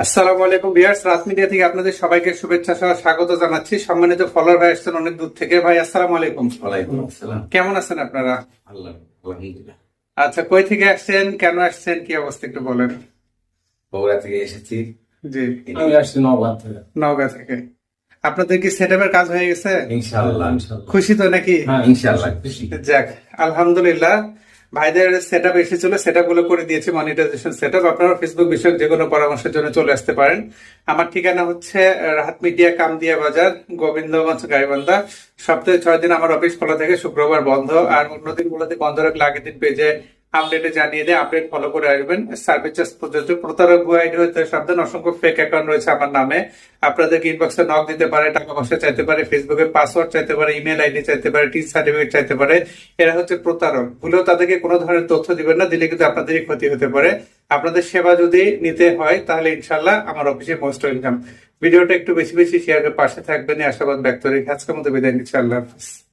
আসসালামু আলাইকুম ভিউয়ার্স, রাত মিডিয়া থেকে আপনাদের সবাইকে শুভেচ্ছা সহ স্বাগত জানাচ্ছি। সম্মানিত ফলোয়ার ভাই আসছেন অনেক দূর থেকে। ভাই আসসালামু আলাইকুম। ওয়ালাইকুম আসসালাম। কেমন আছেন আপনারা? আলহামদুলিল্লাহ। আচ্ছা, কই থেকে আসছেন, কেন আসছেন, কি অবস্থা একটু বলেন। বগুড়া থেকে এসেছি। জি, আমি আসছি নওগাঁ থেকে। নওগাঁ থেকে। আপনাদের কি সেটআপের কাজ হয়ে গেছে? ইনশাআল্লাহ। খুশি তো নাকি? হ্যাঁ, ইনশাআল্লাহ খুশি। যাক, আলহামদুলিল্লাহ। ভাইদের সেটআপ এসেছিল, সেটআপ গুলো করে দিয়েছি, মনিটাইজেশন সেটআপ। আপনারা ফেসবুক বিষয়ক যে কোনো পরামর্শের জন্য চলে আসতে পারেন। আমার ঠিকানা হচ্ছে রাহাত মিডিয়া, কামদিয়া বাজার, গোবিন্দগঞ্জ, গাইবান্ধা। সপ্তাহে 6 দিন আমার অফিস খোলা থাকে, শুক্রবার বন্ধ। আর অন্য দিনগুলোতে বন্ধ রাখলে আগের দিন পেজে আপডেটে জানিয়ে দেয়, আপডেট ফলো করে আসবেন। সার্ভিস চার্জ প্রযোজ্য। প্রতারক আইডি হতে সাবধান, অসংখ্য ফেক অ্যাকাউন্ট রয়েছে আমার নামে। আপনাদেরকে ইনবক্সে নক দিতে পারে, টাকা পয়সা চাইতে পারে, ফেসবুকে পাসওয়ার্ড চাইতে পারে, ইমেল আইডি চাইতে পারে, টিন সার্টিফিকেট চাইতে পারে। এরা হচ্ছে প্রতারক। ভুলেও তাদেরকে কোনো ধরনের তথ্য দিবেন না, দিলে কিন্তু আপনাদেরই ক্ষতি হতে পারে। আপনাদের সেবা যদি নিতে হয় তাহলে ইনশাল্লাহ আমার অফিসে মোস্ট ওয়েলকাম। ভিডিওটা একটু বেশি বেশি শেয়ার করে পাশে থাকবেন, এই আশাবাদ ব্যক্ত রেখে আজকের মতো বিদায় নিচ্ছি। আল্লাহ হাফিজ।